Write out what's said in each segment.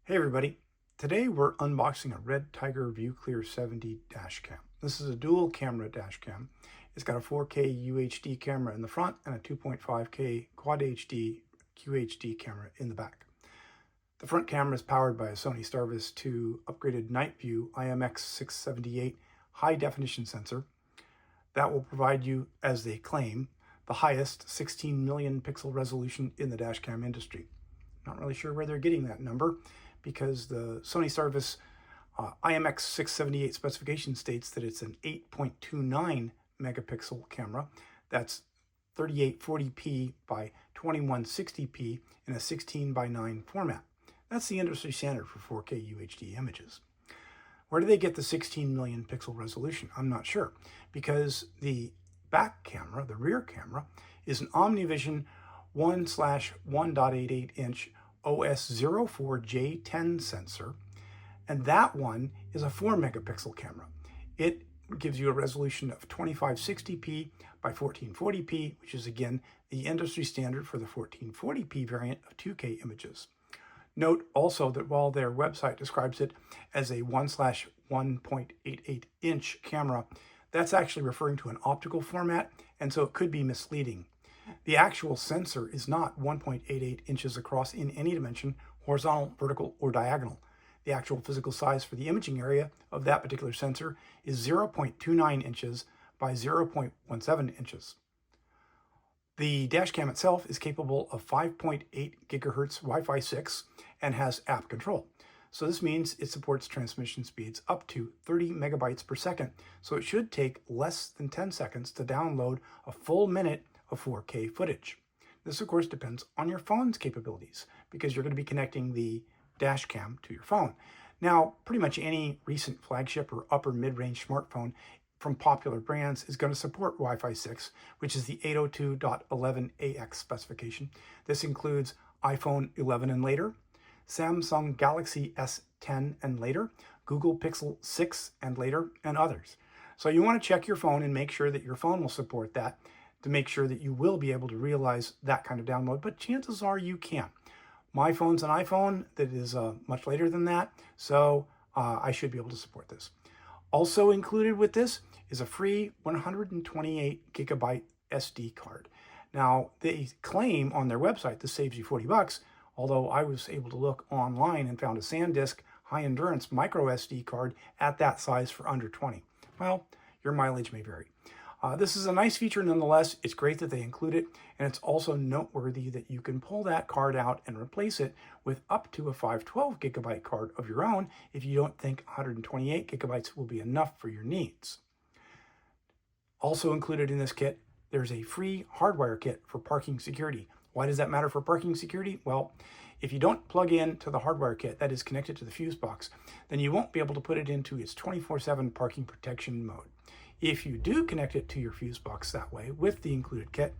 Hey everybody, today we're unboxing a Redtiger ViewClear 70 dash cam. This is a dual camera dash cam. It's got a 4K UHD camera in the front and a 2.5K Quad HD QHD camera in the back. The front camera is powered by a Sony Starvis 2 upgraded night view IMX678 high definition sensor that will provide you, as they claim, the highest 16 million pixel resolution in the dash cam industry. Not really sure where they're getting that number, because the Sony Starvis IMX678 specification states that it's an 8.29 megapixel camera. That's 3840p by 2160p in a 16:9 format. That's the industry standard for 4K UHD images. Where do they get the 16 million pixel resolution? I'm not sure, because the back camera, the rear camera, is an OmniVision 1/1.88 inch OS04J10 sensor, and that one is a 4 megapixel camera. It gives you a resolution of 2560p by 1440p, which is again the industry standard for the 1440p variant of 2K images. Note also that while their website describes it as a 1/1.88 inch camera, that's actually referring to an optical format, and so it could be misleading. The actual sensor is not 1.88 inches across in any dimension, horizontal, vertical, or diagonal. The actual physical size for the imaging area of that particular sensor is 0.29 inches by 0.17 inches. The dash cam itself is capable of 5.8 gigahertz Wi-Fi 6 and has app control. So this means it supports transmission speeds up to 30 megabytes per second. So it should take less than 10 seconds to download a full minute of 4K footage. This, of course, depends on your phone's capabilities, because you're going to be connecting the dash cam to your phone. Now, pretty much any recent flagship or upper mid-range smartphone from popular brands is going to support Wi-Fi 6, which is the 802.11ax specification. This includes iPhone 11 and later, Samsung Galaxy S10 and later, Google Pixel 6 and later, and others. So you want to check your phone and make sure that your phone will support that, to make sure that you will be able to realize that kind of download, but chances are you can. My phone's an iPhone that is much later than that, so I should be able to support this. Also included with this is a free 128 gigabyte SD card. Now, they claim on their website this saves you $40, although I was able to look online and found a SanDisk high-endurance micro SD card at that size for under $20. Well, your mileage may vary. This is a nice feature nonetheless. It's great that they include it, and it's also noteworthy that you can pull that card out and replace it with up to a 512 gigabyte card of your own if you don't think 128 gigabytes will be enough for your needs. Also included in this kit, there's a free hardwire kit for parking security. Why does that matter for parking security? Well, if you don't plug in to the hardwire kit that is connected to the fuse box, then you won't be able to put it into its 24/7 parking protection mode. If you do connect it to your fuse box that way with the included kit,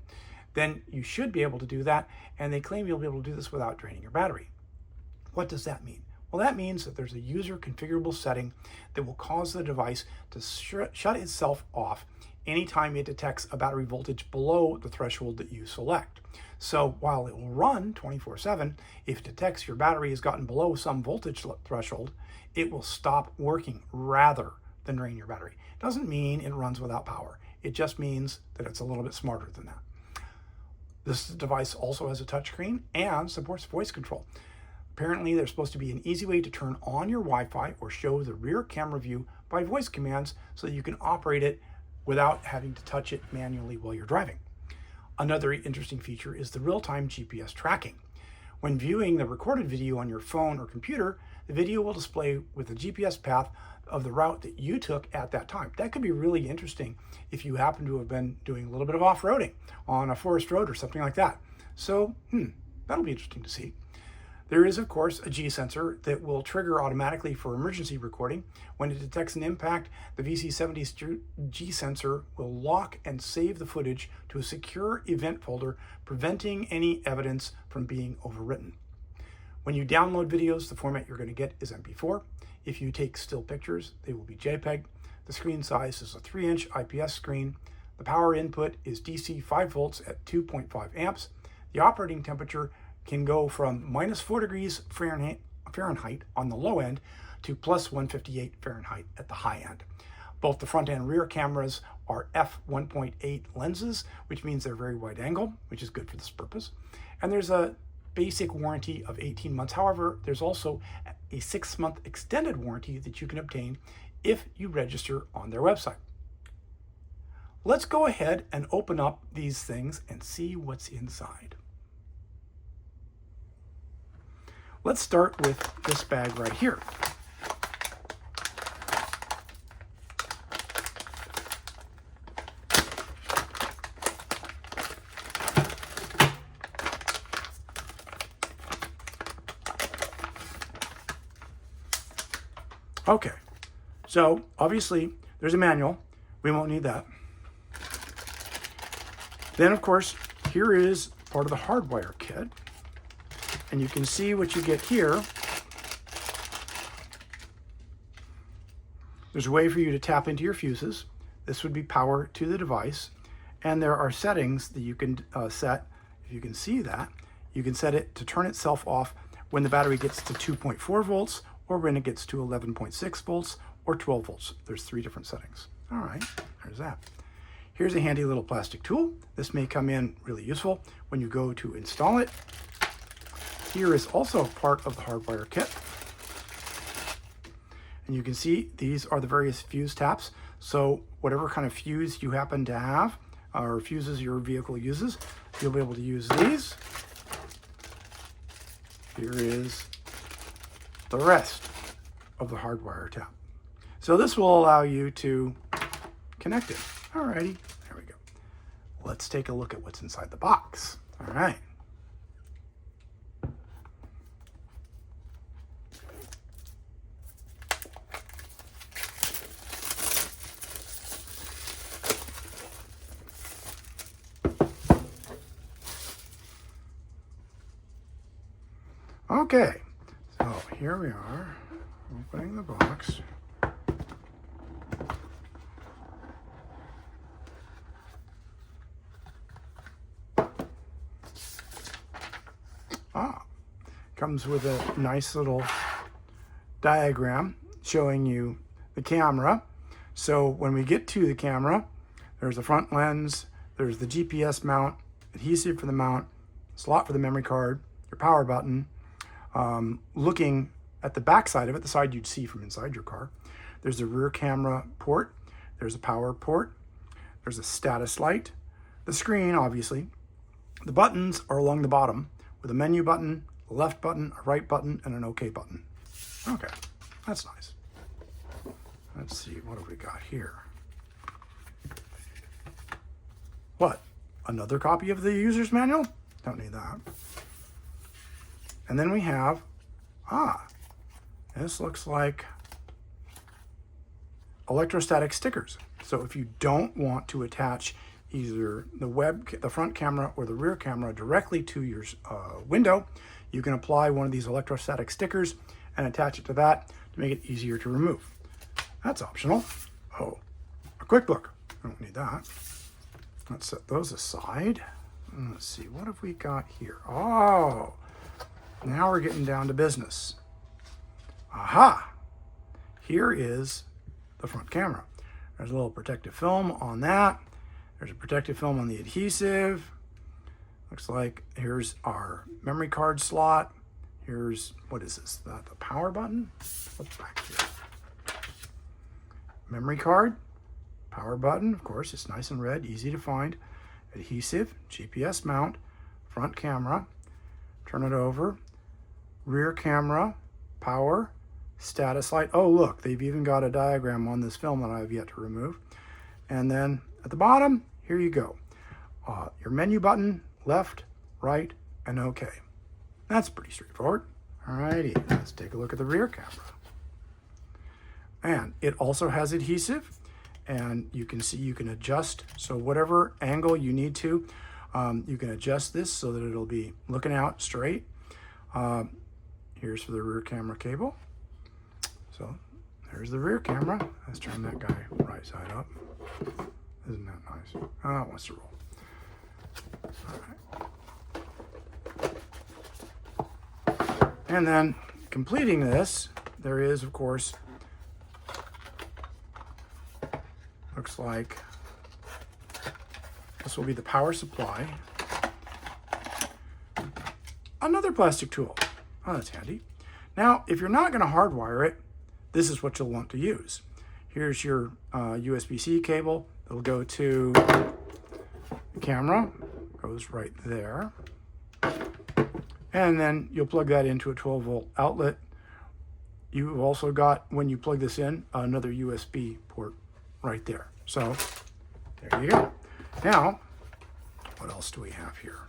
then you should be able to do that, and they claim you'll be able to do this without draining your battery. What does that mean? Well, that means that there's a user configurable setting that will cause the device to shut itself off anytime it detects a battery voltage below the threshold that you select. So while it will run 24/7, if it detects your battery has gotten below some voltage threshold, it will stop working rather than drain your battery. Doesn't mean it runs without power. It just means that it's a little bit smarter than that. This device also has a touchscreen and supports voice control. Apparently, there's supposed to be an easy way to turn on your Wi-Fi or show the rear camera view by voice commands so that you can operate it without having to touch it manually while you're driving. Another interesting feature is the real-time GPS tracking. When viewing the recorded video on your phone or computer, the video will display with the GPS path of the route that you took at that time. That could be really interesting if you happen to have been doing a little bit of off-roading on a forest road or something like that. So, that'll be interesting to see. There is, of course, a G sensor that will trigger automatically for emergency recording. When it detects an impact, the VC70's G sensor will lock and save the footage to a secure event folder, preventing any evidence from being overwritten. When you download videos, the format you're going to get is MP4. If you take still pictures, they will be JPEG. The screen size is a 3-inch IPS screen. The power input is DC 5 volts at 2.5 amps. The operating temperature can go from -4 degrees Fahrenheit Fahrenheit on the low end to plus 158 Fahrenheit at the high end. Both the front and rear cameras are f1.8 lenses, which means they're very wide angle, which is good for this purpose. And there's a basic warranty of 18 months. However, there's also a 6-month extended warranty that you can obtain if you register on their website. Let's go ahead and open up these things and see what's inside. Let's start with this bag right here. Okay, so obviously there's a manual. We won't need that. Then, of course, here is part of the hardwire kit. And you can see what you get here. There's a way for you to tap into your fuses. This would be power to the device. And there are settings that you can set. If you can see that, you can set it to turn itself off when the battery gets to 2.4 volts or when it gets to 11.6 volts or 12 volts. There's 3 different settings. All right, there's that. Here's a handy little plastic tool. This may come in really useful when you go to install it. Here is also part of the hardwire kit. And you can see these are the various fuse taps. So whatever kind of fuse you happen to have, or fuses your vehicle uses, you'll be able to use these. Here is the rest of the hardwire tap. So this will allow you to connect it. Alrighty, there we go. Let's take a look at what's inside the box. All right. Okay, so here we are, opening the box. Comes with a nice little diagram showing you the camera. So when we get to the camera, there's the front lens, there's the GPS mount, adhesive for the mount, slot for the memory card, your power button. Looking at the back side of it, the side you'd see from inside your car, there's a rear camera port, there's a power port, there's a status light, the screen, obviously. The buttons are along the bottom with a menu button, a left button, a right button, and an OK button. Okay, that's nice. Let's see, what have we got here? What? Another copy of the user's manual? Don't need that. And then we have, this looks like electrostatic stickers. So if you don't want to attach either the front camera or the rear camera directly to your window, you can apply one of these electrostatic stickers and attach it to that to make it easier to remove. That's optional. Oh, a QuickBook. I don't need that. Let's set those aside. Let's see, what have we got here? Oh, now we're getting down to business. Aha! Here is the front camera. There's a little protective film on that. There's a protective film on the adhesive. Looks like here's our memory card slot. Here's, what is this? The power button? What's back here? Memory card, power button, of course, it's nice and red, easy to find. Adhesive, GPS mount, front camera, turn it over, rear camera, power, status light. Oh, look, they've even got a diagram on this film that I have yet to remove. And then at the bottom, here you go. Your menu button, left, right, and OK. That's pretty straightforward. Alrighty, let's take a look at the rear camera. And it also has adhesive, and you can see you can adjust. So whatever angle you need to, you can adjust this so that it'll be looking out straight. Here's for the rear camera cable. So there's the rear camera. Let's turn that guy right side up. Isn't that nice? Oh, it wants to roll. All right. And then completing this, there is, of course, looks like this will be the power supply. Another plastic tool. Oh, that's handy. Now, if you're not going to hardwire it, this is what you'll want to use. Here's your USB-C cable. It'll go to the camera. Goes right there. And then you'll plug that into a 12-volt outlet. You've also got, when you plug this in, another USB port right there. So, there you go. Now, what else do we have here?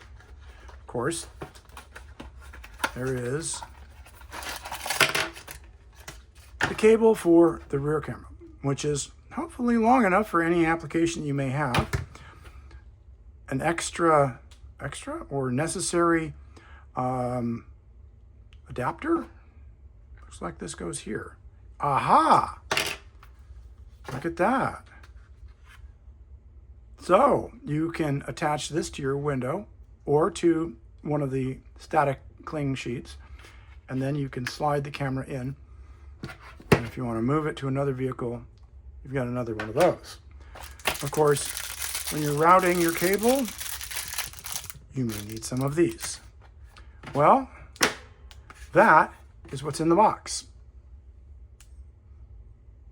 Of course, there is the cable for the rear camera, which is hopefully long enough for any application you may have. An extra or necessary adapter. Looks like this goes here. Aha! Look at that. So you can attach this to your window or to one of the static cling sheets, and then you can slide the camera in. And if you want to move it to another vehicle, you've got another one of those. Of course, when you're routing your cable, you may need some of these. Well, that is what's in the box.